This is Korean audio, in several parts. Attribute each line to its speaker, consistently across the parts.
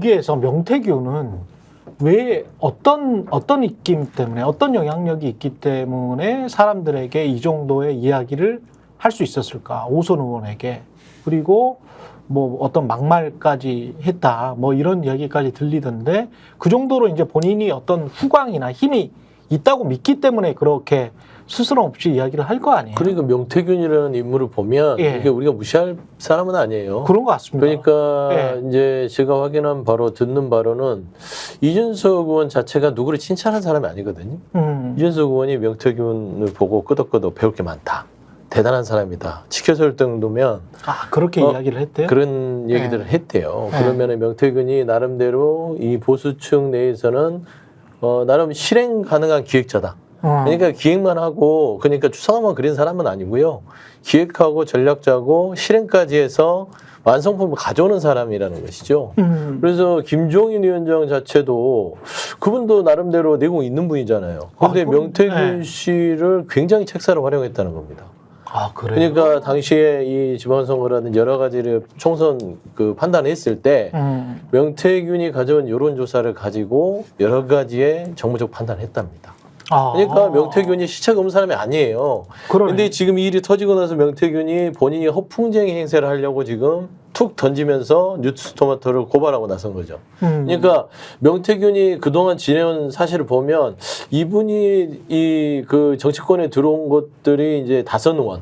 Speaker 1: 거기에서 명태균은 왜 어떤 입김 때문에 어떤 영향력이 있기 때문에 사람들에게 이 정도의 이야기를 할 수 있었을까? 오선 의원에게. 그리고 뭐 어떤 막말까지 했다. 뭐 이런 이야기까지 들리던데 그 정도로 이제 본인이 어떤 후광이나 힘이 있다고 믿기 때문에 그렇게 스스럼 없이 이야기를 할 거 아니에요.
Speaker 2: 그러니까 명태균이라는 인물을 보면
Speaker 1: 예.
Speaker 2: 이게 우리가 무시할 사람은 아니에요.
Speaker 1: 그런 것 같습니다.
Speaker 2: 그러니까
Speaker 1: 예.
Speaker 2: 이제 제가 확인한 바로 듣는 바로는 이준석 의원 자체가 누구를 칭찬한 사람이 아니거든요. 이준석 의원이 명태균을 보고 끄덕끄덕 배울 게 많다. 대단한 사람이다. 지켜설 정도면
Speaker 1: 그렇게 이야기를 했대요?
Speaker 2: 그런 얘기들을 했대요.
Speaker 1: 네.
Speaker 2: 그러면 명태균이 나름대로 이 보수층 내에서는 나름 실행 가능한 기획자다. 그러니까 기획만 하고 그러니까 추상화만 그린 사람은 아니고요. 기획하고 전략 짜고 실행까지 해서 완성품을 가져오는 사람이라는 것이죠. 그래서 김종인 위원장 자체도 그분도 나름대로 내공 있는 분이잖아요. 그런데 명태균 씨를 굉장히 책사로 활용했다는 겁니다.
Speaker 1: 그래요?
Speaker 2: 그러니까 당시에 이 지방선거라든지 여러 가지를 총선 판단했을 때 명태균이 가져온 여론조사를 가지고 여러 가지의 정무적 판단을 했답니다. 그러니까 명태균이 시책 없는 사람이 아니에요. 그런데 지금 이 일이 터지고 나서 명태균이 본인이 허풍쟁이 행세를 하려고 지금 툭 던지면서 뉴스토마토를 고발하고 나선 거죠. 그러니까 명태균이 그동안 지내온 사실을 보면 이분이 그 정치권에 들어온 것들이 이제 다선 의원,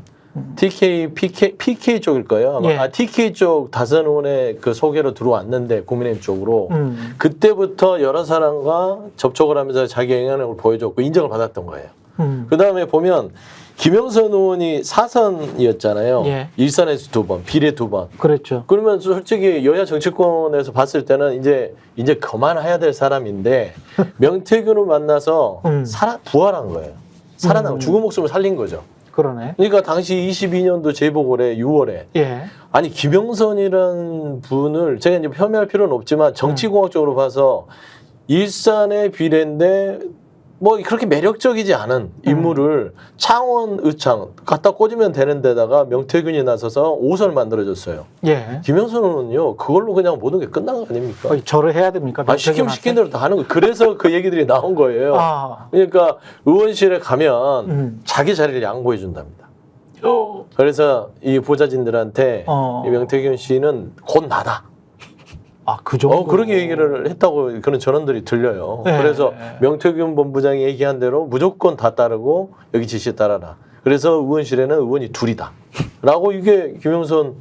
Speaker 2: PK 쪽일 거예요. 아마.
Speaker 1: 예.
Speaker 2: TK 쪽 다선 의원의 그 소개로 들어왔는데 국민의힘 쪽으로 그때부터 여러 사람과 접촉을 하면서 자기 영향력을 보여줬고 인정을 받았던 거예요. 그 다음에 보면 김영선 의원이 사선이었잖아요.
Speaker 1: 예.
Speaker 2: 일선에서 2번, 비례 2번.
Speaker 1: 그랬죠.
Speaker 2: 그러면 솔직히 여야 정치권에서 봤을 때는 이제 그만해야 될 사람인데 명태균을 만나서 부활한 거예요. 살아나고 죽은 목숨을 살린 거죠.
Speaker 1: 그러네.
Speaker 2: 그러니까 당시 22년도 재보궐에 6월에
Speaker 1: 예.
Speaker 2: 아니 김영선이라는 분을 제가 이제 폄훼할 필요는 없지만 정치공학적으로 봐서 일산의 비례인데 뭐 그렇게 매력적이지 않은 인물을 창원 의창 갖다 꽂으면 되는 데다가 명태균이 나서서 5선을 만들어줬어요.
Speaker 1: 예.
Speaker 2: 김영선은요 그걸로 그냥 모든 게 끝난 거 아닙니까?
Speaker 1: 절을 해야 됩니까?
Speaker 2: 시킨 대로 다 하는 거예요. 그래서 그 얘기들이 나온 거예요. 그러니까 의원실에 가면 자기 자리를 양보해 준답니다. 그래서 이 보좌진들한테 이 명태균 씨는 곧 나다.
Speaker 1: 그 정도?
Speaker 2: 그렇게 얘기를 했다고 그런 전원들이 들려요.
Speaker 1: 네.
Speaker 2: 그래서 명태균 본부장이 얘기한 대로 무조건 다 따르고 여기 지시에 따라라. 그래서 의원실에는 의원이 둘이다. 라고 이게 김영선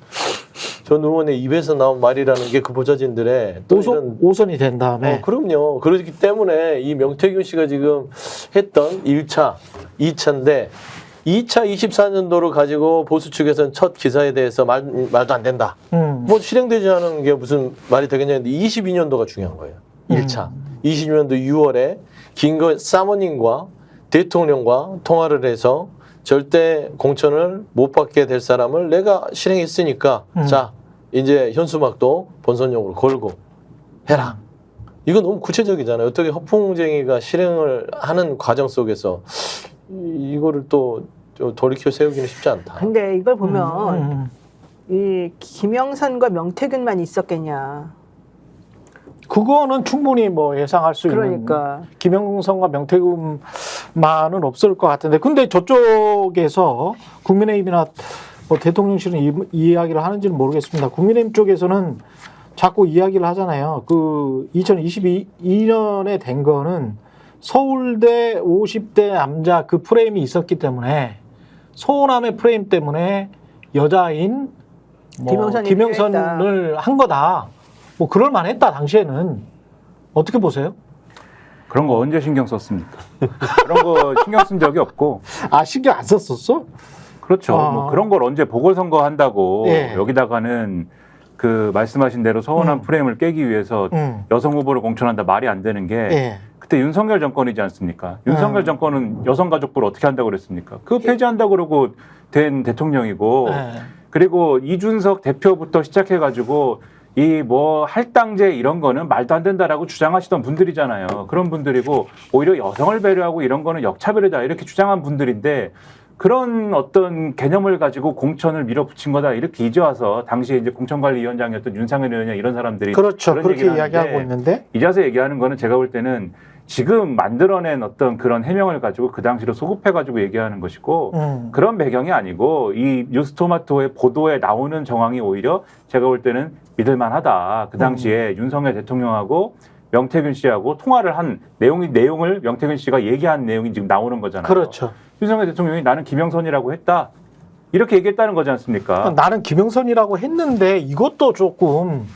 Speaker 2: 전 의원의 입에서 나온 말이라는 게 그 보좌진들의 또 이런
Speaker 1: 5선이 된 다음에
Speaker 2: 그럼요. 그렇기 때문에 이 명태균 씨가 지금 했던 1차, 2차인데 2차 24년도를 가지고 보수 측에서는 첫 기사에 대해서 말도 안 된다. 뭐 실행되지 않은 게 무슨 말이 되겠냐 했는데 22년도가 중요한 거예요. 1차. 22년도 6월에 김건희 사모님과 대통령과 통화를 해서 절대 공천을 못 받게 될 사람을 내가 실행했으니까 자 이제 현수막도 본선용으로 걸고 해라. 이거 너무 구체적이잖아요. 어떻게 허풍쟁이가 실행을 하는 과정 속에서 이거를 또 돌이켜 세우기는 쉽지 않다.
Speaker 3: 근데 이걸 보면 이 김영선과 명태균만 있었겠냐.
Speaker 1: 그거는 충분히 뭐 예상할 수 있는. 김영선과 명태균만은 없을 것 같은데. 근데 저쪽에서 국민의힘이나 뭐 대통령실은 이 이야기를 하는지는 모르겠습니다. 국민의힘 쪽에서는 자꾸 이야기를 하잖아요. 그 2022년에 된 거는 서울대 50대 남자 그 프레임이 있었기 때문에 서호남의 프레임 때문에 여자인 김영선을 한 거다. 뭐 그럴 만했다 당시에는. 어떻게 보세요?
Speaker 4: 그런 거 언제 신경 썼습니까? 그런 거 신경 쓴 적이 없고.
Speaker 1: 신경 안 썼었어?
Speaker 4: 그렇죠. 뭐 그런 걸 언제 보궐선거 한다고
Speaker 1: 예.
Speaker 4: 여기다가는 그 말씀하신 대로 서운한 프레임을 깨기 위해서 여성 후보를 공천한다 말이 안 되는 게 그때 윤석열 정권이지 않습니까? 윤석열 정권은 여성가족부를 어떻게 한다고 그랬습니까? 그거 폐지한다고 그러고 된 대통령이고 그리고 이준석 대표부터 시작해가지고 이 뭐 할당제 이런 거는 말도 안 된다라고 주장하시던 분들이잖아요. 그런 분들이고 오히려 여성을 배려하고 이런 거는 역차별이다 이렇게 주장한 분들인데 그런 어떤 개념을 가지고 공천을 밀어붙인 거다 이렇게 이제 와서 당시에 이제 공천관리위원장이었던 윤상현 의원이나 이런 사람들이
Speaker 1: 그렇죠.
Speaker 4: 그런
Speaker 1: 그렇게
Speaker 4: 얘기를
Speaker 1: 이야기하고
Speaker 4: 하는데
Speaker 1: 있는데
Speaker 4: 이제 와서 얘기하는 거는 제가 볼 때는 지금 만들어낸 어떤 그런 해명을 가지고 그 당시로 소급해가지고 얘기하는 것이고 그런 배경이 아니고 이 뉴스토마토의 보도에 나오는 정황이 오히려 제가 볼 때는 믿을만하다. 그 당시에 윤석열 대통령하고 명태균 씨하고 통화를 한 내용을 명태균 씨가 얘기한 내용이 지금 나오는 거잖아요.
Speaker 1: 그렇죠.
Speaker 4: 윤석열 대통령이 나는 김영선이라고 했다. 이렇게 얘기했다는 거지 않습니까?
Speaker 1: 나는 김영선이라고 했는데 이것도 조금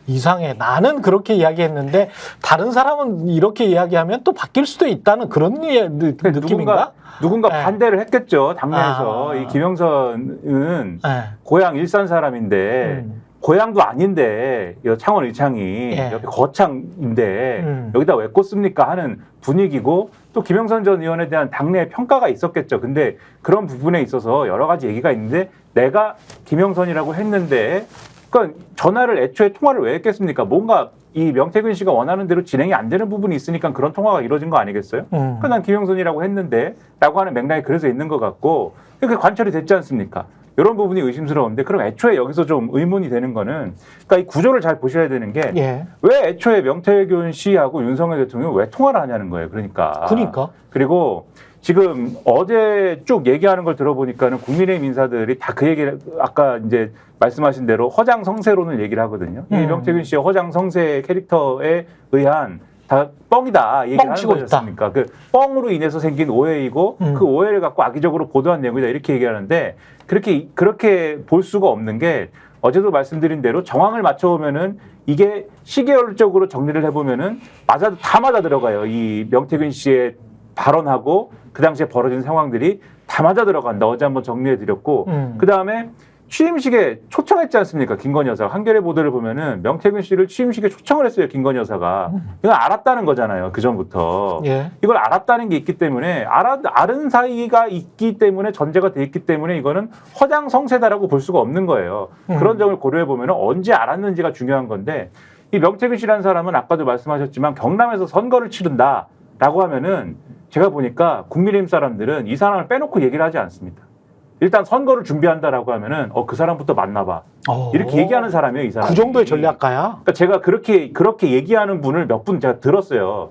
Speaker 1: 이상해. 나는 그렇게 이야기했는데 다른 사람은 이렇게 이야기하면 또 바뀔 수도 있다는 그런 느낌인가?
Speaker 4: 누군가
Speaker 1: 네.
Speaker 4: 반대를 했겠죠. 당내에서. 이 김영선은
Speaker 1: 네.
Speaker 4: 고향 일산 사람인데 고향도 아닌데 창원 의창이
Speaker 1: 예.
Speaker 4: 옆에 거창인데 여기다 왜 꽂습니까 하는 분위기고 또 김영선 전 의원에 대한 당내 평가가 있었겠죠. 근데 그런 부분에 있어서 여러 가지 얘기가 있는데 내가 김영선이라고 했는데 그러니까 전화를 애초에 통화를 왜 했겠습니까? 뭔가 이 명태균 씨가 원하는 대로 진행이 안 되는 부분이 있으니까 그런 통화가 이루어진 거 아니겠어요? 그러니까 난 김영선이라고 했는데 라고 하는 맥락이 그래서 있는 것 같고 그게 관철이 됐지 않습니까? 이런 부분이 의심스러운데 그럼 애초에 여기서 좀 의문이 되는 거는 그러니까 이 구조를 잘 보셔야 되는 게 왜 애초에 명태균 씨하고 윤석열 대통령이 왜 통화를 하냐는 거예요. 그러니까. 그리고 지금 어제 쭉 얘기하는 걸 들어보니까는 국민의힘 인사들이 다 그 얘기를 아까 이제 말씀하신 대로 허장성세론을 얘기를 하거든요. 이 명태균 씨의 허장성세 캐릭터에 의한 다 뻥이다 얘기를 하는 거지 않습니까? 그 뻥으로 인해서 생긴 오해이고 그 오해를 갖고 악의적으로 보도한 내용이다 이렇게 얘기하는데 그렇게 볼 수가 없는 게 어제도 말씀드린 대로 정황을 맞춰보면은 이게 시계열적으로 정리를 해보면은 다 맞아 들어가요. 이 명태균 씨의 발언하고 그 당시에 벌어진 상황들이 다 맞아 들어간다. 어제 한번 정리해드렸고 그 다음에 취임식에 초청했지 않습니까? 김건희 여사가. 한겨레 보도를 보면은 명태균 씨를 취임식에 초청을 했어요. 김건희 여사가. 이건 알았다는 거잖아요. 그 전부터. 이걸 알았다는 게 있기 때문에 아는 사이가 있기 때문에 전제가 돼 있기 때문에 이거는 허장성세다라고 볼 수가 없는 거예요. 그런 점을 고려해 보면은 언제 알았는지가 중요한 건데 이 명태균 씨라는 사람은 아까도 말씀하셨지만 경남에서 선거를 치른다라고 하면은 제가 보니까 국민의힘 사람들은 이 사람을 빼놓고 얘기를 하지 않습니다. 일단 선거를 준비한다라고 하면은 그 사람부터 만나봐 이렇게 얘기하는 사람이에요. 이 사람.
Speaker 1: 그 정도의 전략가야.
Speaker 4: 그러니까 제가 그렇게 얘기하는 분을 몇 분 제가 들었어요.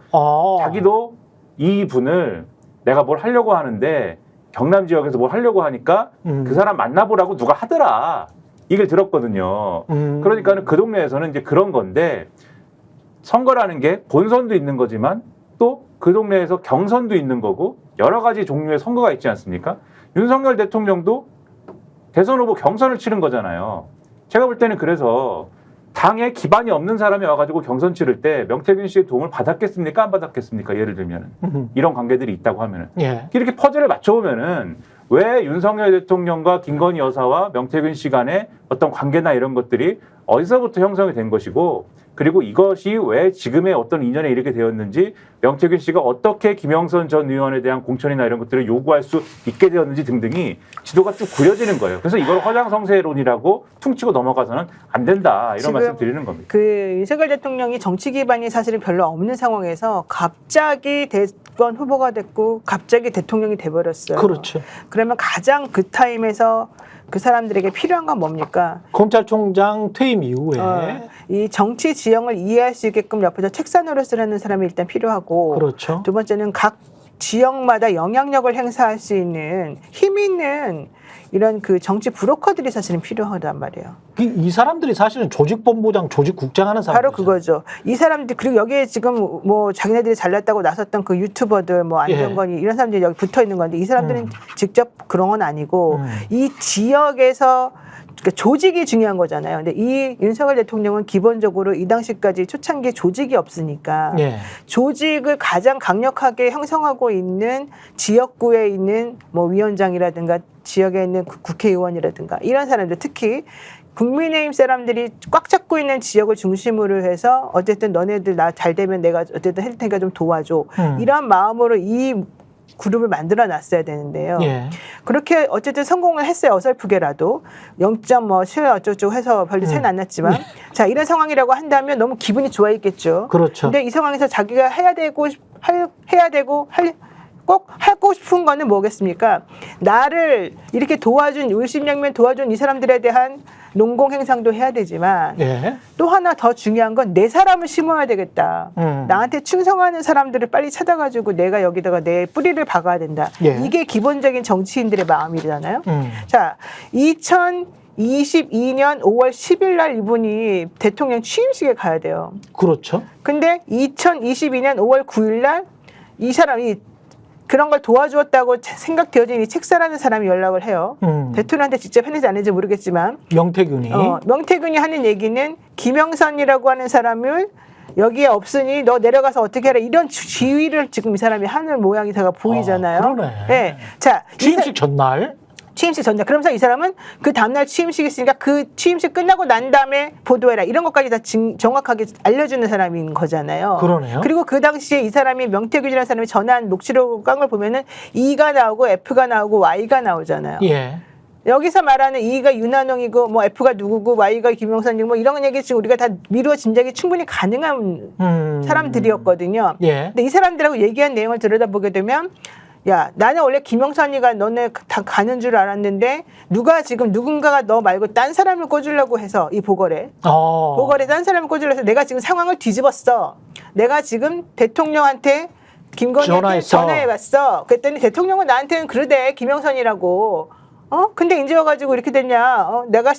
Speaker 4: 자기도 이 분을 내가 뭘 하려고 하는데 경남 지역에서 뭘 하려고 하니까 그 사람 만나보라고 누가 하더라. 이걸 들었거든요. 그러니까는 그 동네에서는 이제 그런 건데 선거라는 게 본선도 있는 거지만 또 그 동네에서 경선도 있는 거고 여러 가지 종류의 선거가 있지 않습니까? 윤석열 대통령도 대선 후보 경선을 치른 거잖아요. 제가 볼 때는 그래서 당에 기반이 없는 사람이 와가지고 경선 치를 때 명태균 씨의 도움을 받았겠습니까? 안 받았겠습니까? 예를 들면 이런 관계들이 있다고 하면은 이렇게 퍼즐을 맞춰보면은 왜 윤석열 대통령과 김건희 여사와 명태균 씨 간의 어떤 관계나 이런 것들이 어디서부터 형성이 된 것이고 그리고 이것이 왜 지금의 어떤 인연에 이르게 되었는지 명태균 씨가 어떻게 김영선 전 의원에 대한 공천이나 이런 것들을 요구할 수 있게 되었는지 등등이 지도가 쭉 그려지는 거예요. 그래서 이걸 허장성세론이라고 퉁치고 넘어가서는 안 된다. 이런 말씀 드리는 겁니다.
Speaker 3: 그 윤석열 대통령이 정치 기반이 사실은 별로 없는 상황에서 갑자기 대권 후보가 됐고 갑자기 대통령이 돼버렸어요.
Speaker 1: 그렇죠.
Speaker 3: 그러면 가장 그 타임에서 그 사람들에게 필요한 건 뭡니까?
Speaker 1: 검찰총장 퇴임 이후에
Speaker 3: 이 정치 지형을 이해할 수 있게끔 옆에서 책사 노릇을 하는 사람이 일단 필요하고
Speaker 1: 그렇죠.
Speaker 3: 두 번째는 각 지역마다 영향력을 행사할 수 있는 힘 있는 이런 그 정치 브로커들이 사실은 필요하단 말이에요.
Speaker 1: 이 사람들이 사실은 조직본부장, 조직국장하는 사람들.
Speaker 3: 바로 그거죠. 이 사람들 그리고 여기에 지금 뭐 자기네들이 잘났다고 나섰던 그 유튜버들 뭐 안정건이 이런 사람들이 여기 붙어 있는 건데 이 사람들은 직접 그런 건 아니고 이 지역에서 그러니까 조직이 중요한 거잖아요. 근데 이 윤석열 대통령은 기본적으로 이 당시까지 초창기에 조직이 없으니까 조직을 가장 강력하게 형성하고 있는 지역구에 있는 뭐 위원장이라든가 지역에 있는 국회의원이라든가 이런 사람들 특히 국민의힘 사람들이 꽉 잡고 있는 지역을 중심으로 해서 어쨌든 너네들 나 잘 되면 내가 어쨌든 할 테니까 좀 도와줘. 이런 마음으로 이 그룹을 만들어 놨어야 되는데요. 그렇게 어쨌든 성공을 했어요. 어설프게라도 0.7 어쩌고 해서 별로 차이는 안 났지만 자 이런 상황이라고 한다면 너무 기분이 좋아 있겠죠.
Speaker 1: 그렇죠.
Speaker 3: 근데 이 상황에서 자기가 해야 되고 할 꼭 하고 싶은 거는 뭐겠습니까? 나를 이렇게 도와준 울심양면 도와준 이 사람들에 대한 농공 행상도 해야 되지만
Speaker 1: 예.
Speaker 3: 또 하나 더 중요한 건 내 사람을 심어야 되겠다. 나한테 충성하는 사람들을 빨리 찾아가지고 내가 여기다가 내 뿌리를 박아야 된다.
Speaker 1: 예.
Speaker 3: 이게 기본적인 정치인들의 마음이잖아요. 자, 2022년 5월 10일 날 이분이 대통령 취임식에 가야 돼요.
Speaker 1: 그렇죠.
Speaker 3: 근데 2022년 5월 9일 날 이 사람이 그런 걸 도와주었다고 생각되어진 이 책사라는 사람이 연락을 해요. 대통령한테 직접 했는지 안 했는지 모르겠지만
Speaker 1: 명태균이.
Speaker 3: 명태균이 하는 얘기는 김영선이라고 하는 사람을 여기에 없으니 너 내려가서 어떻게 해라 이런 지휘를 지금 이 사람이 하는 모양이 제가 보이잖아요.
Speaker 1: 그러네.
Speaker 3: 네. 자,
Speaker 1: 취임식 전날.
Speaker 3: 취임식 전날. 그러면서 이 사람은 그 다음날 취임식이 있으니까 그 취임식 끝나고 난 다음에 보도해라. 이런 것까지 다 정확하게 알려주는 사람인 거잖아요.
Speaker 1: 그러네요.
Speaker 3: 그리고 그 당시에 이 사람이 명태균이라는 사람이 전화한 녹취록 깐 걸 보면은 E가 나오고 F가 나오고 Y가 나오잖아요.
Speaker 1: 예.
Speaker 3: 여기서 말하는 E가 윤한홍이고 뭐 F가 누구고 Y가 김영선이고 뭐 이런 얘기 지금 우리가 다 미루어 짐작이 충분히 가능한 사람들이었거든요.
Speaker 1: 예.
Speaker 3: 근데 이 사람들하고 얘기한 내용을 들여다보게 되면 야, 나는 원래 김영선이가 너네 다 가는 줄 알았는데 누가 지금 누군가가 너 말고 딴 사람을 꽂으려고 해서 이 보궐에 딴 사람을 꽂으려고 해서 내가 지금 상황을 뒤집었어. 내가 지금 대통령한테 김건희한테 전화해봤어. 그랬더니 대통령은 나한테는 그러대 김영선이라고. 근데 이제 와가지고 이렇게 됐냐. 내가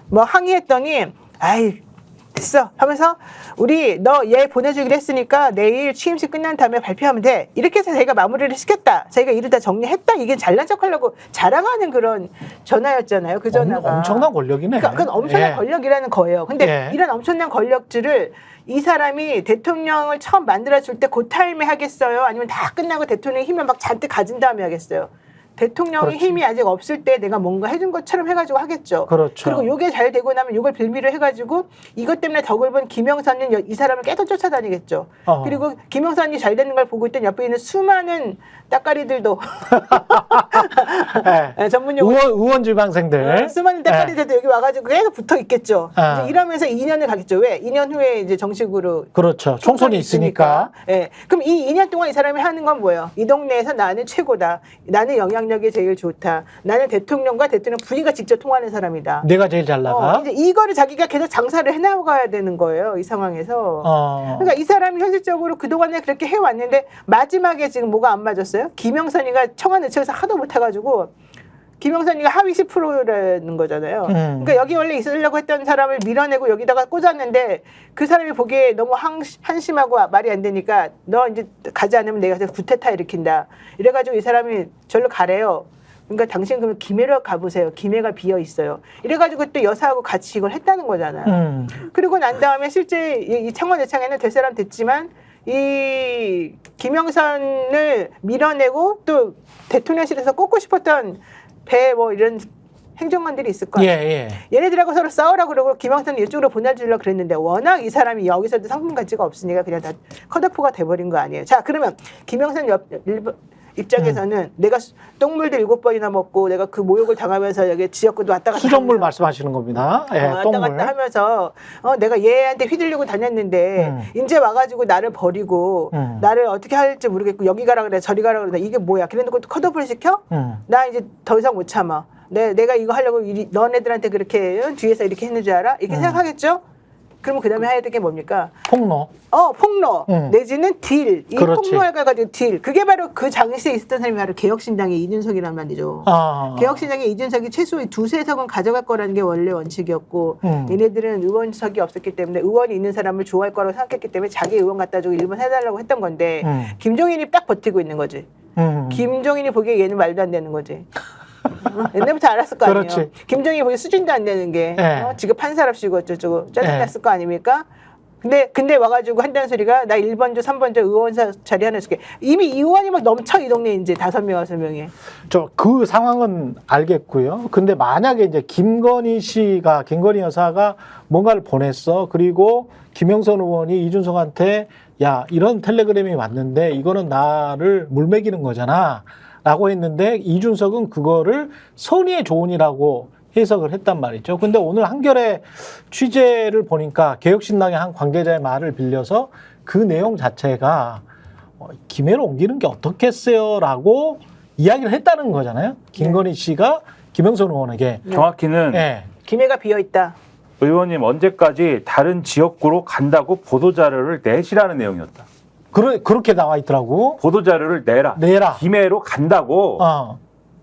Speaker 3: 뭐 항의했더니 아이 됐어 하면서 우리 너 얘 보내주기로 했으니까 내일 취임식 끝난 다음에 발표하면 돼. 이렇게 해서 저희가 마무리를 시켰다. 저희가 일을 다 정리했다. 이게 잘난 척하려고 자랑하는 그런 전화였잖아요. 그 전화가.
Speaker 1: 엄청난 권력이네.
Speaker 3: 그러니까 그건 엄청난
Speaker 1: 예.
Speaker 3: 권력이라는 거예요. 근데
Speaker 1: 예.
Speaker 3: 이런 엄청난 권력들을 이 사람이 대통령을 처음 만들어줄 때 그 타임에 하겠어요? 아니면 다 끝나고 대통령의 힘을 막 잔뜩 가진 다음에 하겠어요? 대통령의
Speaker 1: 그렇지.
Speaker 3: 힘이 아직 없을 때 내가 뭔가 해준 것처럼 해가지고 하겠죠.
Speaker 1: 그렇죠.
Speaker 3: 그리고 이게 잘 되고 나면 이걸 빌미로 해가지고 이것 때문에 덕을 본 김영선은 이 사람을 계속 쫓아다니겠죠. 그리고 김영선이 잘 되는 걸 보고 있던 옆에 있는 수많은 따까리들도
Speaker 1: 예.
Speaker 3: 전문용어
Speaker 1: 의원 지방생들.
Speaker 3: 수많은 따까리들도 여기 와가지고 계속 붙어 있겠죠.
Speaker 1: 아.
Speaker 3: 이제 이러면서 2년을 가겠죠. 왜? 2년 후에 이제 정식으로
Speaker 1: 그렇죠. 총선이 있으니까.
Speaker 3: 예. 그럼 이 2년 동안 이 사람이 하는 건 뭐예요? 이 동네에서 나는 최고다. 나는 영향력이 제일 좋다. 나는 대통령과 대통령 부인과 직접 통하는 사람이다.
Speaker 1: 내가 제일 잘 나가.
Speaker 3: 이제 이거를 자기가 계속 장사를 해나가야 되는 거예요. 이 상황에서. 그러니까 이 사람이 현실적으로 그동안에 그렇게 해왔는데 마지막에 지금 뭐가 안 맞았어요? 김영선이가 청와대처에서 하도 못해가지고 김영선이가 하위 10%라는 거잖아요. 그러니까 여기 원래 있으려고 했던 사람을 밀어내고 여기다가 꽂았는데 그 사람이 보기에 너무 한심하고 말이 안 되니까 너 이제 가지 않으면 내가 구태타 일으킨다. 이래가지고 이 사람이 절로 가래요. 그러니까 당신 그러면 김해로 가보세요. 김해가 비어 있어요. 이래가지고 또 여사하고 같이 이걸 했다는 거잖아요. 그리고 난 다음에 실제 이 청와대창에는 될 사람 됐지만 이 김영선을 밀어내고 또 대통령실에서 꽂고 싶었던 배 뭐 이런 행정관들이 있을 거예요.
Speaker 1: 예.
Speaker 3: 얘네들하고 서로 싸우라고 그러고 김영선은 이쪽으로 보내주려고 그랬는데 워낙 이 사람이 여기서도 상품 가치가 없으니까 그냥 다 컷오프가 돼버린 거 아니에요. 자, 그러면 김영선 입장에서는 내가 똥물도 7번이나 먹고 내가 그 모욕을 당하면서 여기 지역구도 왔다 갔다
Speaker 1: 수돗물
Speaker 3: 하면서
Speaker 1: 말씀하시는 겁니다. 예,
Speaker 3: 왔다
Speaker 1: 똥물.
Speaker 3: 갔다 하면서 내가 얘한테 휘둘리고 다녔는데 이제 와가지고 나를 버리고 나를 어떻게 할지 모르겠고 여기 가라 그래 저리 가라 그래 이게 뭐야 그래놓고 컷오프를 시켜? 나 이제 더 이상 못 참아. 내가 이거 하려고 너네들한테 그렇게 뒤에서 이렇게 했는 줄 알아? 이렇게 생각하겠죠? 그러면 그 다음에 해야 될 게 뭡니까?
Speaker 1: 폭로.
Speaker 3: 폭로. 내지는 딜. 이
Speaker 1: 그렇지.
Speaker 3: 폭로할까 가지고 딜. 그게 바로 그 당시에 있었던 사람이 바로 개혁신당의 이준석이란 말이죠. 개혁신당의 이준석이 최소 2~3석은 가져갈 거라는 게 원래 원칙이었고 얘네들은 의원석이 없었기 때문에 의원이 있는 사람을 좋아할 거라고 생각했기 때문에 자기 의원 갖다 주고 일본 해달라고 했던 건데 김종인이 딱 버티고 있는 거지. 김종인이 보기에 얘는 말도 안 되는 거지. 옛날부터 알았을 거 아니에요.
Speaker 1: 그렇지.
Speaker 3: 김정희 보기 수준도 안 되는 게 지금 판사랍시고 어쩌고 짜증났을 거 아닙니까? 근데 와가지고 한다는 소리가 나 1번조 3번조 의원사 자리 하나 줄게. 이미 이 의원이 막 넘쳐 이 동네 이제 5명 6명이.
Speaker 1: 그 상황은 알겠고요. 근데 만약에 이제 김건희 여사가 뭔가를 보냈어. 그리고 김영선 의원이 이준석한테 야 이런 텔레그램이 왔는데 이거는 나를 물먹이는 거잖아. 라고 했는데 이준석은 그거를 선의의 조언이라고 해석을 했단 말이죠. 근데 오늘 한겨레 취재를 보니까 개혁신당의 한 관계자의 말을 빌려서 그 내용 자체가 김해로 옮기는 게 어떻겠어요라고 이야기를 했다는 거잖아요. 김건희 씨가 김영선 의원에게.
Speaker 4: 정확히는
Speaker 1: 네.
Speaker 3: 김해가 비어 있다.
Speaker 4: 의원님 언제까지 다른 지역구로 간다고 보도자료를 내시라는 내용이었다.
Speaker 1: 그렇게 나와 있더라고.
Speaker 4: 보도자료를 내라. 김해로 간다고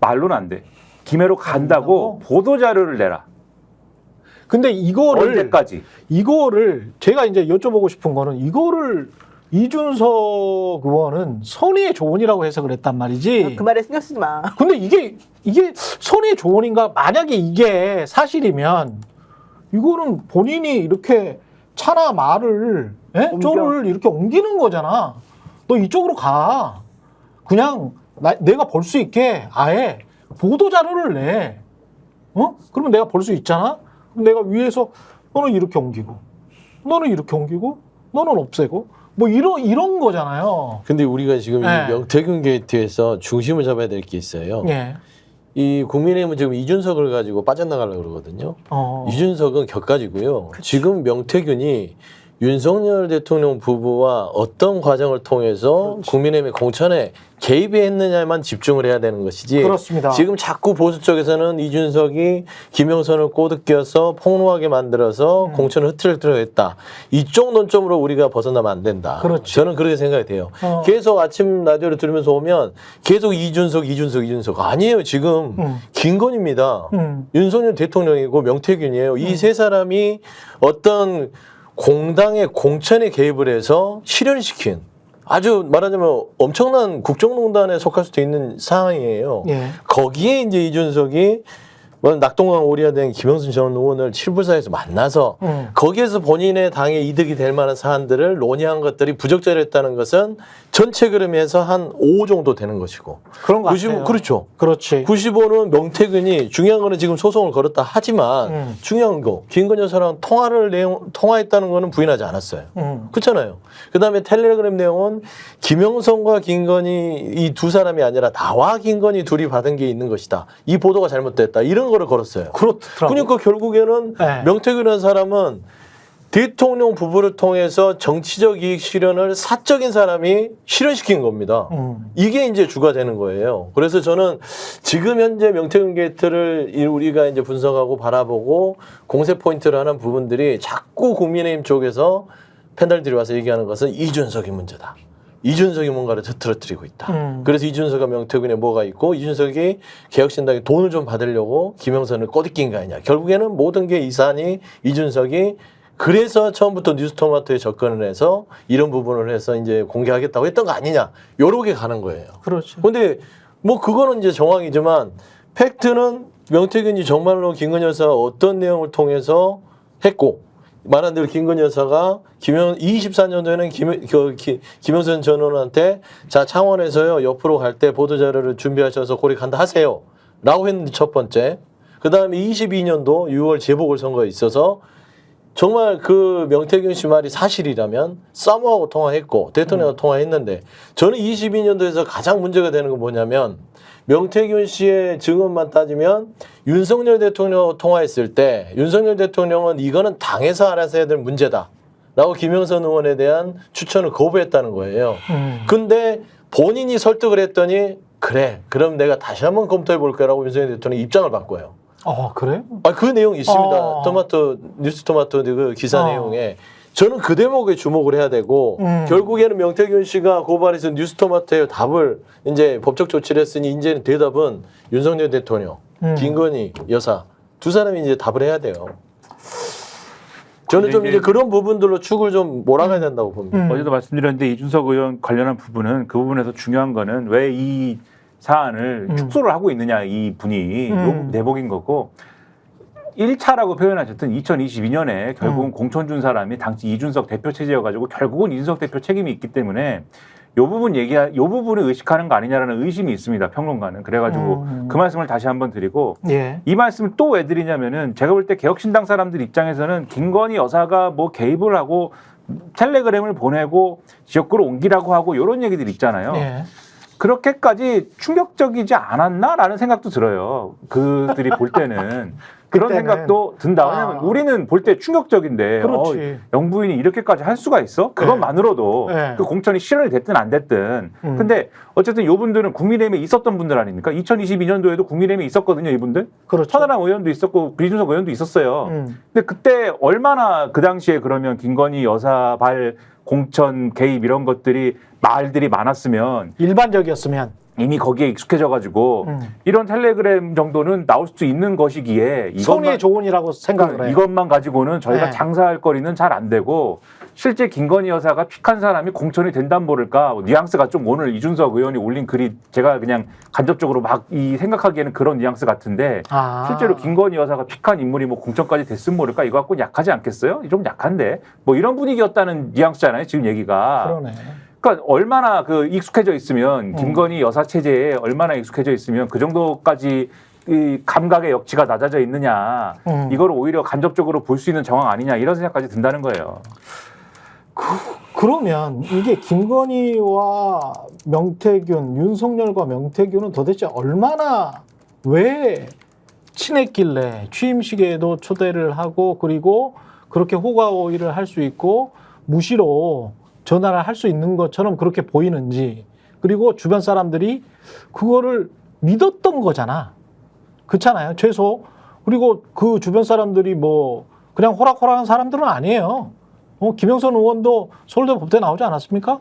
Speaker 4: 말로는 안 돼. 김해로 간다고 보도자료를 내라.
Speaker 1: 근데 이거를
Speaker 4: 언제까지?
Speaker 1: 이거를 제가 이제 여쭤보고 싶은 거는 이거를 이준석 의원은 선의의 조언이라고 해서 그랬단 말이지.
Speaker 3: 그 말에 신경 쓰지 마.
Speaker 1: 근데 이게 선의의 조언인가? 만약에 이게 사실이면 이거는 본인이 이렇게 차나 말을 쪼를 이렇게 옮기는 거잖아. 너 이쪽으로 가. 그냥 내가 볼 수 있게 아예 보도 자료를 내. 그러면 내가 볼 수 있잖아. 그럼 내가 위에서 너는 이렇게 옮기고, 너는 이렇게 옮기고, 너는 없애고, 뭐 이런 거잖아요.
Speaker 2: 근데 우리가 지금 이 명태균 게이트에서 중심을 잡아야 될 게 있어요.
Speaker 1: 예.
Speaker 2: 이 국민의힘은 지금 이준석을 가지고 빠져나가려고 그러거든요. 이준석은 격가지고요. 지금 명태균이 윤석열 대통령 부부와 어떤 과정을 통해서 국민의힘의 공천에 개입했느냐만 집중을 해야 되는 것이지.
Speaker 1: 그렇습니다.
Speaker 2: 지금 자꾸 보수 쪽에서는 이준석이 김영선을 꼬드겨서 폭로하게 만들어서 공천을 흐트러뜨려 했다. 이쪽 논점으로 우리가 벗어나면 안 된다.
Speaker 1: 그렇지.
Speaker 2: 저는 그렇게 생각이 돼요. 계속 아침 라디오를 들으면서 오면 계속 이준석. 아니에요. 지금 김건희입니다. 윤석열 대통령이고 명태균이에요. 이 세 사람이 어떤 공당의 공천에 개입을 해서 실현시킨 아주 말하자면 엄청난 국정농단에 속할 수도 있는 상황이에요.
Speaker 1: 예.
Speaker 2: 거기에 이제 이준석이 낙동강 오리아된 김영순 전 의원을 칠불사에서 만나서 거기에서 본인의 당에 이득이 될 만한 사안들을 논의한 것들이 부적절했다는 것은 전체 그림에서 한 5 정도 되는 것이고.
Speaker 1: 그런 거 같아요.
Speaker 2: 그렇죠.
Speaker 1: 그렇지.
Speaker 2: 95는 명태균이 중요한 거는 지금 소송을 걸었다 하지만 중요한 거 김건희 여사랑 통화했다는 거는 부인하지 않았어요. 그렇잖아요. 그다음에 텔레그램 내용은 김영선과 김건희 이 두 사람이 아니라 나와 김건희 둘이 받은 게 있는 것이다. 이 보도가 잘못됐다. 이런 거를 걸었어요.
Speaker 1: 그렇더라고요.
Speaker 2: 그러니까 결국에는 명태균이라는 사람은 대통령 부부를 통해서 정치적 이익 실현을 사적인 사람이 실현시킨 겁니다. 이게 이제 주가 되는 거예요. 그래서 저는 지금 현재 명태균 게이트를 우리가 이제 분석하고 바라보고 공세 포인트를 하는 부분들이 자꾸 국민의힘 쪽에서 팬들들이 와서 얘기하는 것은 이준석이 문제다. 이준석이 뭔가를 흐트러뜨리고 있다. 그래서 이준석과 명태균에 뭐가 있고 이준석이 개혁신당에 돈을 좀 받으려고 김영선을 꼬드긴 거 아니냐. 결국에는 모든 게 이산이 이준석이 그래서 처음부터 뉴스토마토에 접근을 해서 이런 부분을 해서 이제 공개하겠다고 했던 거 아니냐. 요렇게 가는 거예요.
Speaker 1: 그렇죠.
Speaker 2: 근데 뭐 그거는 이제 정황이지만 팩트는 명태균이 정말로 김건희 여사가 어떤 내용을 통해서 했고 말한 대로 김건희 여사가 24년도에는 김영선 전 의원한테 자 창원에서요 옆으로 갈 때 보도자료를 준비하셔서 고리 간다 하세요 라고 했는데 첫 번째 그 다음에 22년도 6월 재보궐선거에 있어서 정말 그 명태균 씨 말이 사실이라면 사모하고 통화했고 대통령하고 통화했는데 저는 22년도에서 가장 문제가 되는 건 뭐냐면 명태균 씨의 증언만 따지면 윤석열 대통령하고 통화했을 때 윤석열 대통령은 이거는 당에서 알아서 해야 될 문제다 라고 김영선 의원에 대한 추천을 거부했다는 거예요. 근데 본인이 설득을 했더니 그래 그럼 내가 다시 한번 검토해 볼 거라고 윤석열 대통령이 입장을 바꿔요.
Speaker 1: 그래요?
Speaker 2: 그 내용 있습니다. 뉴스토마토 그 기사 내용에. 저는 그 대목에 주목을 해야 되고, 결국에는 명태균 씨가 고발해서 뉴스토마토에 답을 이제 법적 조치를 했으니, 이제는 대답은 윤석열 대통령, 김건희 여사, 두 사람이 이제 답을 해야 돼요. 저는 좀 이제 그런 부분들로 축을 좀 몰아가야 된다고 봅니다.
Speaker 4: 어제도 말씀드렸는데, 이준석 의원 관련한 부분은 그 부분에서 중요한 거는 왜 이 사안을 축소를 하고 있느냐 이 분이 요 대목인 거고 1차라고 표현하셨던 2022년에 결국은 공천 준 사람이 당시 이준석 대표 체제여가지고 결국은 이준석 대표 책임이 있기 때문에 요 부분을 의식하는 거 아니냐라는 의심이 있습니다. 평론가는. 그래가지고 그 말씀을 다시 한번 드리고 이 말씀을 또 왜 드리냐면은 제가 볼 때 개혁신당 사람들 입장에서는 김건희 여사가 뭐 개입을 하고 텔레그램을 보내고 지역구로 옮기라고 하고 이런 얘기들 있잖아요. 그렇게까지 충격적이지 않았나라는 생각도 들어요. 그들이 볼 때는. 그런
Speaker 1: 그때는.
Speaker 4: 생각도 든다. 왜냐면 우리는 볼 때 충격적인데
Speaker 1: 그렇지.
Speaker 4: 영부인이 이렇게까지 할 수가 있어? 그것만으로도
Speaker 1: 네.
Speaker 4: 그 공천이 실현이 됐든 안 됐든. 근데 어쨌든 이분들은 국민의힘에 있었던 분들 아닙니까? 2022년도에도 국민의힘에 있었거든요, 이분들.
Speaker 1: 그렇죠.
Speaker 4: 천하람 의원도 있었고 이준석 의원도 있었어요. 근데 그때 얼마나 그 당시에 그러면 김건희 여사 발 공천 개입 이런 것들이 말들이 많았으면
Speaker 1: 일반적이었으면
Speaker 4: 이미 거기에 익숙해져가지고 이런 텔레그램 정도는 나올 수 있는 것이기에
Speaker 1: 손해 조언이라고 생각을 해요.
Speaker 4: 이것만 가지고는 저희가
Speaker 1: 네.
Speaker 4: 장사할 거리는 잘 안 되고 실제 김건희 여사가 픽한 사람이 공천이 된단 모를까 뉘앙스가 좀 오늘 이준석 의원이 올린 글이 제가 그냥 간접적으로 막 이 생각하기에는 그런 뉘앙스 같은데 실제로 김건희 여사가 픽한 인물이 뭐 공천까지 됐으면 모를까 이거 갖고 약하지 않겠어요? 좀 약한데 뭐 이런 분위기였다는 뉘앙스잖아요 지금 얘기가.
Speaker 1: 그러네.
Speaker 4: 그러니까 얼마나 그 익숙해져 있으면 김건희 여사 체제에 얼마나 익숙해져 있으면 그 정도까지 이 감각의 역치가 낮아져 있느냐 이걸 오히려 간접적으로 볼 수 있는 정황 아니냐 이런 생각까지 든다는 거예요.
Speaker 1: 그러면 이게 김건희와 명태균, 윤석열과 명태균은 도대체 얼마나 왜 친했길래 취임식에도 초대를 하고 그리고 그렇게 호가호의를 할 수 있고 무시로 전화를 할 수 있는 것처럼 그렇게 보이는지 그리고 주변 사람들이 그거를 믿었던 거잖아. 그렇잖아요. 최소. 그리고 그 주변 사람들이 뭐 그냥 호락호락한 사람들은 아니에요. 김영선 의원도 서울대 법대 나오지 않았습니까?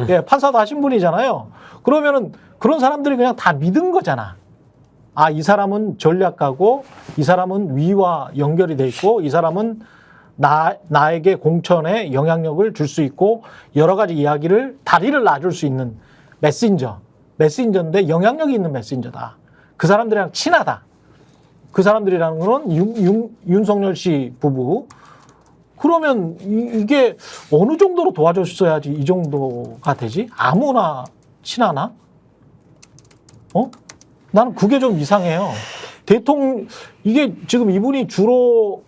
Speaker 1: 예, 판사도 하신 분이잖아요. 그러면은 그런 사람들이 그냥 다 믿은 거잖아. 아, 이 사람은 전략가고 이 사람은 위와 연결이 돼 있고 이 사람은 나에게 공천에 영향력을 줄 수 있고 여러 가지 이야기를 다리를 놔줄 수 있는 메신저인데 영향력이 있는 메신저다. 그 사람들이랑 친하다. 그 사람들이라는 거는 윤석열 씨 부부. 그러면 이게 어느 정도로 도와줬어야지 이 정도가 되지? 아무나 친하나? 나는 그게 좀 이상해요. 이게 지금 이분이 주로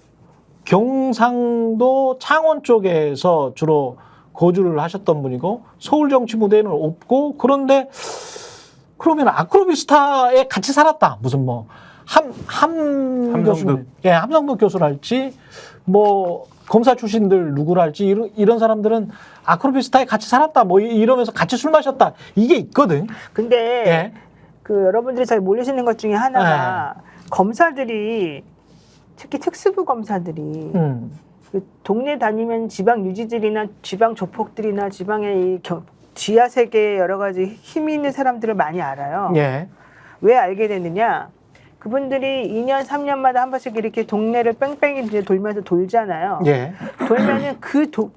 Speaker 1: 경상도 창원 쪽에서 주로 거주를 하셨던 분이고 서울 정치 무대에는 없고 그런데 그러면 아크로비스타에 같이 살았다. 무슨 뭐
Speaker 4: 함성득.
Speaker 1: 함성득 교수랄지 뭐 검사 출신들 누구랄지 이런 사람들은 아크로비스타에 같이 살았다. 뭐 이러면서 같이 술 마셨다. 이게 있거든.
Speaker 3: 근데 그 여러분들이 잘 모르시는 것 중에 하나가 검사들이 특히 특수부 검사들이 그 동네 다니면 지방 유지들이나 지방 조폭들이나 지방의 지하 세계의 여러 가지 힘이 있는 사람들을 많이 알아요.
Speaker 1: 예.
Speaker 3: 왜 알게 됐느냐? 그분들이 2년, 3년마다 한 번씩 이렇게 동네를 뺑뺑이 이제 돌면서 돌잖아요.
Speaker 1: 예.
Speaker 3: 돌면은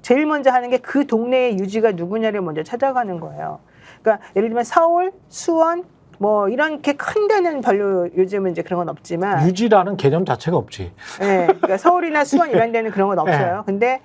Speaker 3: 제일 먼저 하는 게 그 동네의 유지가 누구냐를 먼저 찾아가는 거예요. 그러니까 예를 들면 서울, 수원, 뭐 이렇게 큰 데는 별로 요즘은 이제 그런 건 없지만
Speaker 1: 유지라는 개념 자체가 없지.
Speaker 3: 네, 그러니까 서울이나 수원 이런 데는 그런 건 없어요. 근데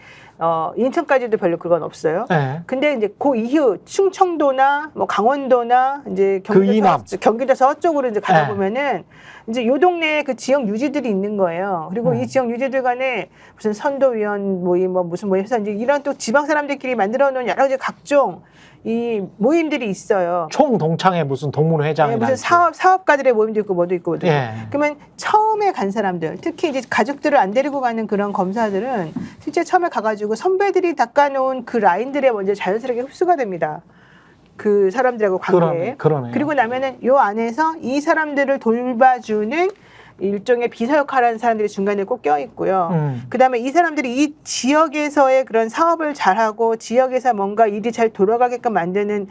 Speaker 3: 인천까지도 별로 그건 없어요. 근데 이제 그 이후 충청도나 뭐 강원도나 이제 경기도 서쪽으로 이제 가다 보면은 이제 요 동네에 그 지역 유지들이 있는 거예요. 그리고 이 지역 유지들 간에 무슨 선도위원 모임, 뭐 무슨 모임 해서 이제 이런 또 지방 사람들끼리 만들어 놓은 여러 가지 각종 이 모임들이 있어요.
Speaker 1: 총동창회 무슨 동문회장이
Speaker 3: 무슨 사업가들의 모임도 있고 뭐도 있고 뭐도 있고. 그러면 처음에 간 사람들, 특히 이제 가족들을 안 데리고 가는 그런 검사들은 실제 처음에 가가지고 선배들이 닦아놓은 그 라인들에 먼저 자연스럽게 흡수가 됩니다. 그 사람들하고 관계에. 그리고 나면은 요 안에서 이 사람들을 돌봐주는 일종의 비서 역할을 하는 사람들이 중간에 꼭 껴있고요. 그다음에 이 사람들이 이 지역에서의 그런 사업을 잘하고 지역에서 뭔가 일이 잘 돌아가게끔 만드는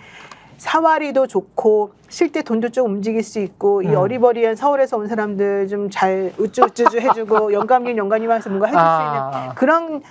Speaker 3: 사활이도 좋고 실제 돈도 좀 움직일 수 있고 이 어리버리한 서울에서 온 사람들 좀 잘 우쭈우쭈 해주고 영감님하면서 뭔가 해줄 수 있는 그런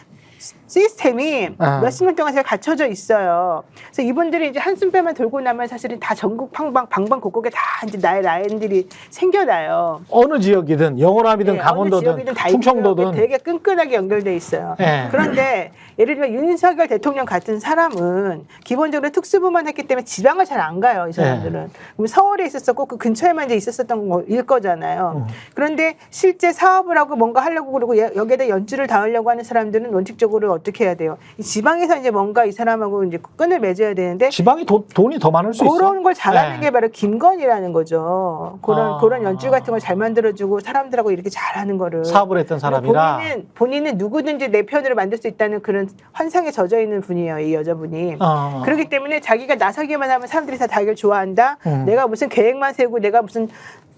Speaker 3: 시스템이 몇십 년 동안 잘 갖춰져 있어요. 그래서 이분들이 이제 한숨 빼만 돌고 나면 사실은 다 전국 방방곡곡에 다 이제 나의 라인들이 생겨나요.
Speaker 1: 어느 지역이든 영호남이든 강원도든 충청도든
Speaker 3: 되게 끈끈하게 연결돼 있어요. 그런데 예를 들면 윤석열 대통령 같은 사람은 기본적으로 특수부만 했기 때문에 지방을 잘 안 가요. 이 사람들은. 그럼 서울에 있었었고 그 근처에만 이제 있었었던 일 거잖아요. 그런데 실제 사업을 하고 뭔가 하려고 그러고 여기에다 연주를 닿으려고 하는 사람들은 원칙적으로 정치적으로 어떻게 해야 돼요? 이 지방에서 이제 뭔가 이 사람하고 이제 끈을 맺어야 되는데
Speaker 1: 지방이 돈이 더 많을 수 있어.
Speaker 3: 그런 걸 잘하는
Speaker 1: 네.
Speaker 3: 게 바로 김건희라는 거죠. 그런 연출 같은 걸 잘 만들어주고 사람들하고 이렇게 잘하는 거를
Speaker 1: 사업을 했던 사람이라.
Speaker 3: 본인은 누구든지 내 편으로 만들 수 있다는 그런 환상에 젖어 있는 분이에요, 이 여자분이. 그렇기 때문에 자기가 나서기만 하면 사람들이 다 자기를 좋아한다. 내가 무슨 계획만 세우고 내가 무슨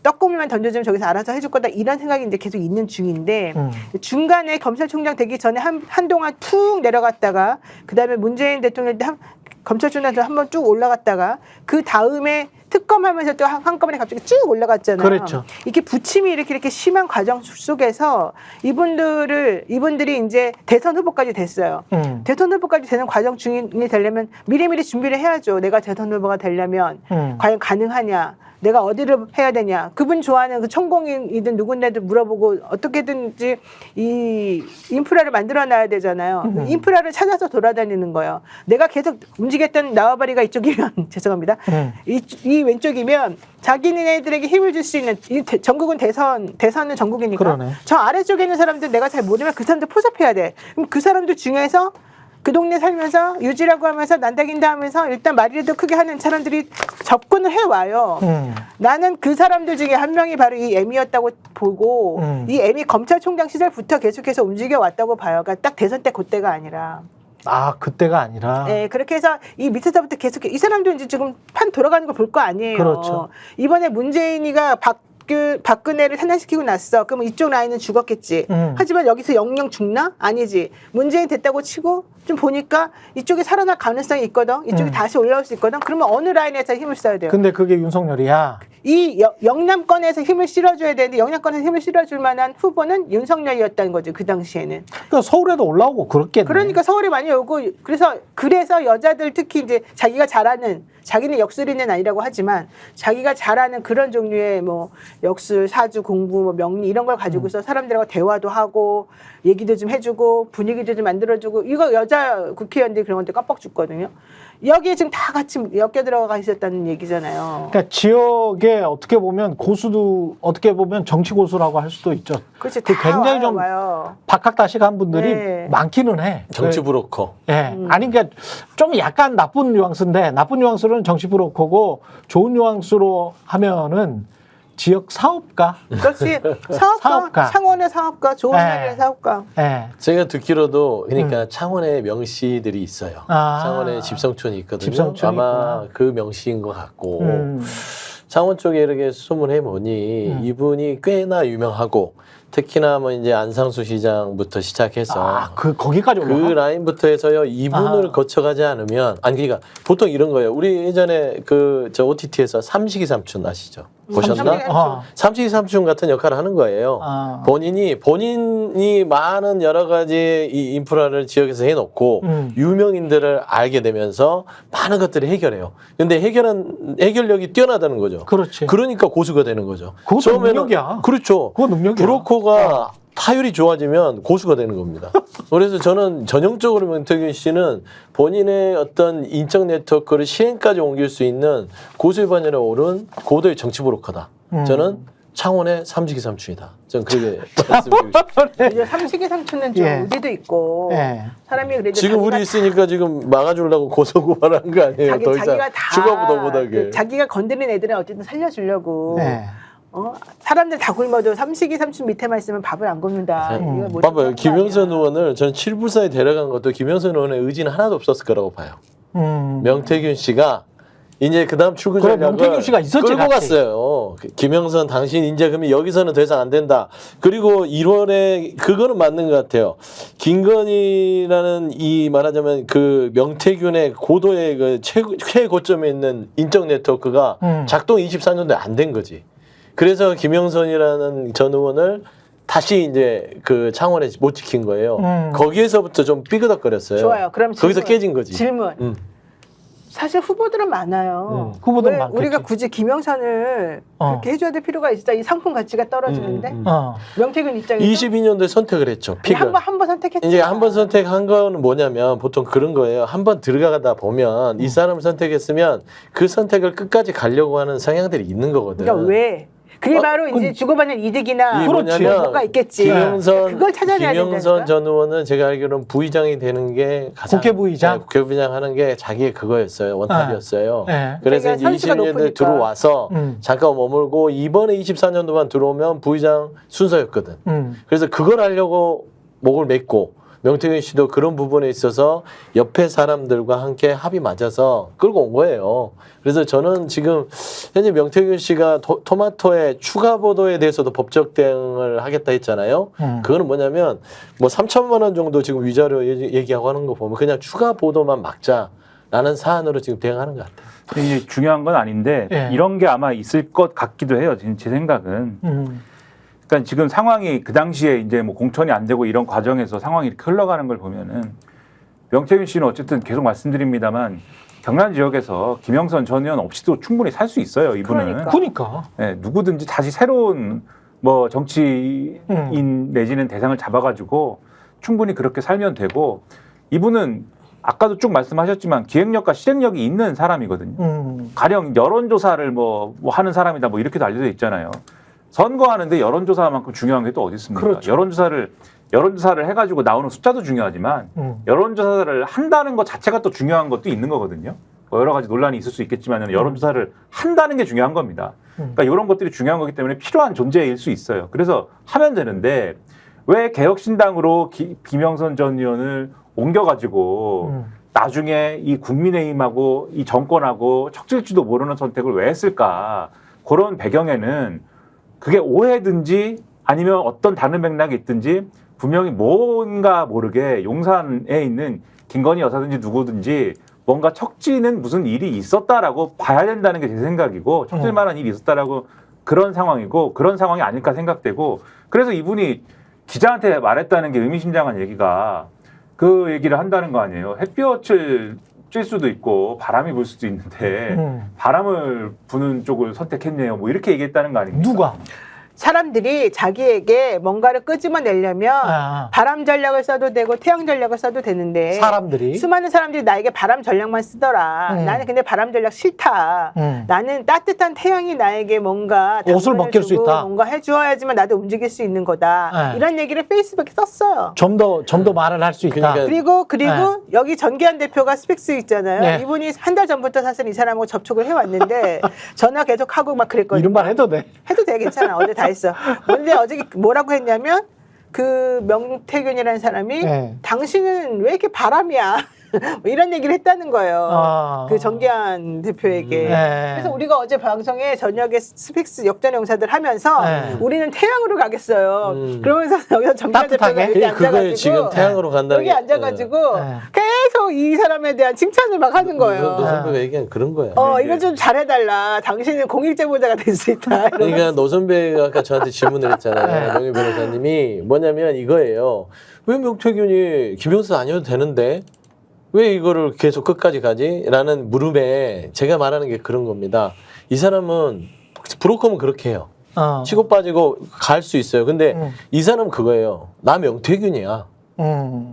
Speaker 3: 떡고물만 던져주면 저기서 알아서 해줄 거다 이런 생각이 이제 계속 있는 중인데 중간에 검찰총장 되기 전에 한동안 툭 내려갔다가 그다음에 문재인 대통령 때 검찰총장도 한번 쭉 올라갔다가 그 다음에 특검하면서 또 한꺼번에 갑자기 쭉 올라갔잖아요.
Speaker 1: 그렇죠.
Speaker 3: 이렇게 부침이 이렇게 심한 과정 속에서 이분들이 이제 대선 후보까지 됐어요. 대선 후보까지 되는 과정 중이 되려면 미리미리 준비를 해야죠. 내가 대선 후보가 되려면 과연 가능하냐. 내가 어디를 해야 되냐. 그분 좋아하는 그 천공이든 누군데도 물어보고 어떻게든지 이 인프라를 만들어놔야 되잖아요. 인프라를 찾아서 돌아다니는 거예요. 내가 계속 움직였던 나와바리가 이쪽이면 죄송합니다. 이 왼쪽이면 자기네들에게 힘을 줄 수 있는 전국은 대선은 전국이니까
Speaker 1: 그러네.
Speaker 3: 저 아래쪽에 있는 사람들 내가 잘 모르면 그 사람들 포섭해야 돼. 그럼 그 사람들 중에서 그 동네 살면서 유지라고 하면서 난다긴다 하면서 일단 말이라도 크게 하는 사람들이 접근을 해와요. 나는 그 사람들 중에 한 명이 바로 이 M이었다고 보고 이 M이 검찰총장 시절부터 계속해서 움직여왔다고 봐요. 그러니까 딱 대선 때 그때가 아니라.
Speaker 1: 아, 그때가 아니라.
Speaker 3: 네, 그렇게 해서 이 밑에서부터 계속 이 사람도 이제 지금 판 돌아가는 걸 볼 거 아니에요.
Speaker 1: 그렇죠.
Speaker 3: 이번에 문재인이가 박근혜를 탄핵시키고 났어. 그러면 이쪽 라인은 죽었겠지. 하지만 여기서 영영 죽나? 아니지. 문재인 됐다고 치고 좀 보니까 이쪽이 살아날 가능성이 있거든. 이쪽이 다시 올라올 수 있거든. 그러면 어느 라인에서 힘을 써야 돼요?
Speaker 1: 근데 그게 윤석열이야.
Speaker 3: 이 영남권에서 힘을 실어줘야 되는데 영남권에서 힘을 실어줄 만한 후보는 윤석열이었다는 거죠. 그 당시에는.
Speaker 1: 그러니까 서울에도 올라오고 그렇겠네.
Speaker 3: 그러니까 서울에 많이 오고 그래서 여자들 특히 이제 자기가 잘하는 자기는 역술인은 아니라고 하지만 자기가 잘하는 그런 종류의 뭐 역술, 사주, 공부, 뭐 명리 이런 걸 가지고서 사람들하고 대화도 하고 얘기도 좀 해주고 분위기도 좀 만들어주고 이거 여자 국회의원들이 그런 건데 깜빡 죽거든요. 여기에 지금 다 같이 엮여 들어가 있었다는 얘기잖아요.
Speaker 1: 그러니까 지역에 어떻게 보면 고수도 어떻게 보면 정치 고수라고 할 수도 있죠.
Speaker 3: 그렇지.
Speaker 1: 그
Speaker 3: 다
Speaker 1: 굉장히 좀
Speaker 3: 와요.
Speaker 1: 박학다식한 분들이
Speaker 3: 네.
Speaker 1: 많기는 해.
Speaker 2: 정치 브로커.
Speaker 1: 예. 아니, 그러니까 좀 약간 나쁜 뉘앙스인데, 나쁜 뉘앙스로는 정치 브로커고, 좋은 뉘앙스로 하면은 지역 사업가.
Speaker 3: 그렇지.
Speaker 1: 사업가.
Speaker 3: 창원의 사업가, 좋은
Speaker 1: 네.
Speaker 3: 날의 사업가.
Speaker 1: 예.
Speaker 2: 제가 듣기로도 그러니까 창원에 명시들이 있어요.
Speaker 1: 아.
Speaker 2: 창원에 집성촌이 있거든요.
Speaker 1: 집성촌이
Speaker 2: 아마
Speaker 1: 있구나.
Speaker 2: 그 명시인 것 같고 창원 쪽에 이렇게 소문해 보니 이분이 꽤나 유명하고 특히나 뭐 이제 안상수 시장부터 시작해서
Speaker 1: 아, 거기까지
Speaker 2: 그
Speaker 1: 올라가?
Speaker 2: 라인부터 해서요 이분을 거쳐가지 않으면 아니 그러니까 보통 이런 거예요. 우리 예전에 저 OTT에서 삼식이 삼촌 아시죠? 보셨나? 삼식이 삼촌 같은 역할을 하는 거예요. 본인이 많은 여러 가지 이 인프라를 지역에서 해놓고 유명인들을 알게 되면서 많은 것들을 해결해요. 근데 해결력이 뛰어나다는 거죠.
Speaker 1: 그렇지.
Speaker 2: 그러니까 고수가 되는 거죠.
Speaker 1: 그것도 능력이야.
Speaker 2: 그렇죠.
Speaker 1: 그거 능력이야.
Speaker 2: 브로커가 타율이 좋아지면 고수가 되는 겁니다. 그래서 저는 전형적으로 명태균 씨는 본인의 어떤 인적 네트워크를 실행까지 옮길 수 있는 고수의 반열에 오른 고도의 정치 브로커다. 저는 창원의 삼식이 삼촌이다. 저는 그렇게 말씀드리고 싶습니다.
Speaker 3: 이제 삼식이 삼촌은 좀
Speaker 1: 예.
Speaker 3: 의리도 있고
Speaker 1: 예.
Speaker 3: 사람이 그래도
Speaker 2: 지금 우리 있으니까 지금 막아주려고 고소고발한 거 아니에요? 더 이상
Speaker 3: 자기가 다
Speaker 2: 추가보다 못하게.
Speaker 3: 자기가 건드린 애들은 어쨌든 살려주려고.
Speaker 1: 예.
Speaker 3: 사람들 다 굶어도 삼식이 삼촌 밑에만 있으면 밥을 안 굶는다. 이거 뭐
Speaker 2: 봐봐요. 김영선 의원을 저는 7불사에 데려간 것도 김영선 의원의 의지는 하나도 없었을 거라고 봐요. 명태균 씨가 이제 그다음 출구
Speaker 1: 그래,
Speaker 2: 전략을
Speaker 1: 명태균 씨가 있었지,
Speaker 2: 끌고
Speaker 1: 같이.
Speaker 2: 갔어요. 김영선 당신 이제 그러면 여기서는 더 이상 안 된다. 그리고 1월에 그거는 맞는 것 같아요. 김건희라는 이 말하자면 그 명태균의 고도의 그 최고점에 있는 인적 네트워크가 작동 24년도에 안 된 거지. 그래서 김영선이라는 전 의원을 다시 이제 그 창원에 못 지킨 거예요. 거기에서부터 좀 삐그덕거렸어요.
Speaker 3: 좋아요. 그럼
Speaker 2: 거기서
Speaker 3: 질문.
Speaker 2: 깨진 거지.
Speaker 3: 질문. 사실 후보들은 많아요.
Speaker 1: 후보들은
Speaker 3: 왜
Speaker 1: 많겠지.
Speaker 3: 우리가 굳이 김영선을 그렇게 해줘야 될 필요가 있어? 이 상품 가치가 떨어지는데 명태균 입장에서
Speaker 2: 22년도에 선택을 했죠. 픽을.
Speaker 3: 한번 선택했죠.
Speaker 2: 이제 한 번 선택한 거는 뭐냐면 보통 그런 거예요. 한 번 들어가다 보면 이 사람을 선택했으면 그 선택을 끝까지 가려고 하는 성향들이 있는 거거든.
Speaker 3: 그러니까 왜? 그게 바로 이제 주고받는 이득이나
Speaker 2: 그렇지.
Speaker 3: 뭐가 있겠지. 그걸 찾아내야
Speaker 2: 김영선
Speaker 3: 된다니까.
Speaker 2: 전 의원은 제가 알기로는 부의장이 되는 게 가장
Speaker 1: 국회 부의장?
Speaker 2: 네, 국회 부의장 하는 게 자기의 그거였어요. 원탑이었어요.
Speaker 1: 네.
Speaker 2: 그래서 이제
Speaker 3: 선수가
Speaker 2: 20년대
Speaker 3: 높으니까.
Speaker 2: 들어와서 잠깐 머물고 이번에 24년도만 들어오면 부의장 순서였거든. 그래서 그걸 하려고 목을 맸고 명태균 씨도 그런 부분에 있어서 옆에 사람들과 함께 합이 맞아서 끌고 온 거예요. 그래서 저는 지금 현재 명태균 씨가 토마토의 추가 보도에 대해서도 법적 대응을 하겠다 했잖아요. 그거는 뭐냐면 뭐 3천만 원 정도 지금 위자료 얘기하고 하는 거 보면 그냥 추가 보도만 막자라는 사안으로 지금 대응하는 것 같아요.
Speaker 4: 이게 중요한 건 아닌데 이런 게 아마 있을 것 같기도 해요. 지금 제 생각은. 그러니까 지금 상황이 그 당시에 이제 뭐 공천이 안 되고 이런 과정에서 상황이 이렇게 흘러가는 걸 보면은 명태균 씨는 어쨌든 계속 말씀드립니다만 경남 지역에서 김영선 전 의원 없이도 충분히 살 수 있어요. 이분은.
Speaker 1: 그러니까.
Speaker 4: 네, 누구든지 다시 새로운 뭐 정치인 내지는 대상을 잡아가지고 충분히 그렇게 살면 되고 이분은 아까도 쭉 말씀하셨지만 기획력과 실행력이 있는 사람이거든요. 가령 여론조사를 뭐 하는 사람이다 뭐 이렇게도 알려져 있잖아요. 선거하는데 여론조사만큼 중요한 게 또 어디 있습니까?
Speaker 1: 그렇죠.
Speaker 4: 여론조사를 해가지고 나오는 숫자도 중요하지만 여론조사를 한다는 것 자체가 또 중요한 것도 있는 거거든요. 뭐 여러 가지 논란이 있을 수 있겠지만 여론조사를 한다는 게 중요한 겁니다. 그러니까 이런 것들이 중요한 거기 때문에 필요한 존재일 수 있어요. 그래서 하면 되는데 왜 개혁신당으로 김영선 전 의원을 옮겨가지고 나중에 이 국민의힘하고 이 정권하고 척질지도 모르는 선택을 왜 했을까? 그런 배경에는 그게 오해든지 아니면 어떤 다른 맥락이 있든지 분명히 뭔가 모르게 용산에 있는 김건희 여사든지 누구든지 뭔가 척지는 무슨 일이 있었다라고 봐야 된다는 게 제 생각이고 척질 만한 일이 있었다라고 그런 상황이고 그런 상황이 아닐까 생각되고 그래서 이분이 기자한테 말했다는 게 의미심장한 얘기가 그 얘기를 한다는 거 아니에요. 햇볕을 쬐 수도 있고 바람이 불 수도 있는데 바람을 부는 쪽을 선택했네요. 뭐 이렇게 얘기했다는 거 아닙니까?
Speaker 1: 누가?
Speaker 3: 사람들이 자기에게 뭔가를 끄집어내려면 바람 전략을 써도 되고 태양 전략을 써도 되는데
Speaker 1: 사람들이
Speaker 3: 수많은 사람들이 나에게 바람 전략만 쓰더라. 나는 근데 바람 전략 싫다. 나는 따뜻한 태양이 나에게 뭔가
Speaker 1: 옷을 벗길 수 있다.
Speaker 3: 뭔가 해주어야지만 나도 움직일 수 있는 거다. 이런 얘기를 페이스북에 썼어요.
Speaker 1: 좀 더 말을 할 수 있다.
Speaker 2: 그러니까
Speaker 3: 그리고 여기 전기한 대표가 스펙스 있잖아요. 이분이 한 달 전부터 사실 이 사람하고 접촉을 해왔는데 전화 계속 하고 막 그랬거든요.
Speaker 1: 이런 말 해도 돼.
Speaker 3: 해도 돼, 괜찮아. 어제 다 했어. 근데 어제 뭐라고 했냐면 그 명태균이라는 사람이 당신은 왜 이렇게 바람이야? 뭐 이런 얘기를 했다는 거예요. 그 정기한 대표에게. 그래서 우리가 어제 방송에 저녁에 스픽스 역전 영사들 하면서 우리는 태양으로 가겠어요. 그러면서 여기서 정기한 대표가 여기
Speaker 2: 그거에
Speaker 3: 앉아가지고
Speaker 2: 지금 태양으로 간다는
Speaker 3: 여기 앉아가지고 계속 이 사람에 대한 칭찬을 막 하는 거예요.
Speaker 2: 노선배가 얘기한 그런 거야.
Speaker 3: 이거 좀 잘해달라. 당신은 공익제보자가 될 수 있다.
Speaker 2: 그러니까 노선배가 아까 저한테 질문을 했잖아요. 명예 변호사님이 뭐냐면 이거예요. 왜 명태균이 김영선 아니어도 되는데 왜 이거를 계속 끝까지 가지? 라는 물음에 제가 말하는 게 그런 겁니다. 이 사람은 브로커면 그렇게 해요. 치고 빠지고 갈 수 있어요. 근데 이 사람은 그거예요. 나 명태균이야.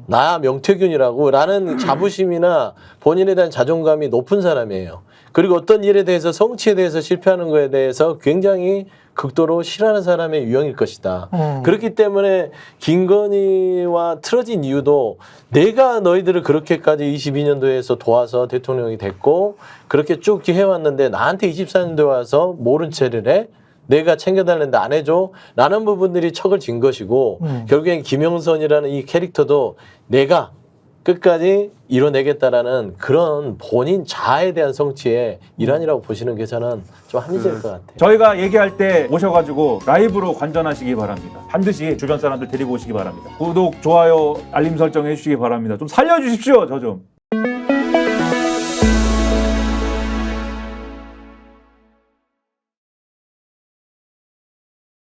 Speaker 2: 나 명태균이라고 라는 자부심이나 본인에 대한 자존감이 높은 사람이에요. 그리고 어떤 일에 대해서 성취에 대해서 실패하는 거에 대해서 굉장히 극도로 싫어하는 사람의 유형일 것이다. 그렇기 때문에 김건희와 틀어진 이유도 내가 너희들을 그렇게까지 22년도에서 도와서 대통령이 됐고 그렇게 쭉 해왔는데 나한테 24년도에 와서 모른 채를 해? 내가 챙겨달라는데 안 해줘? 라는 부분들이 척을 진 것이고 결국엔 김영선이라는 이 캐릭터도 내가 끝까지 이뤄내겠다라는 그런 본인 자아에 대한 성취의 일환이라고 보시는 게 저는 좀 합리적일 것 같아요.
Speaker 4: 저희가 얘기할 때 오셔가지고 라이브로 관전하시기 바랍니다. 반드시 주변 사람들 데리고 오시기 바랍니다. 구독, 좋아요, 알림 설정 해주시기 바랍니다. 좀 살려주십시오, 저 좀.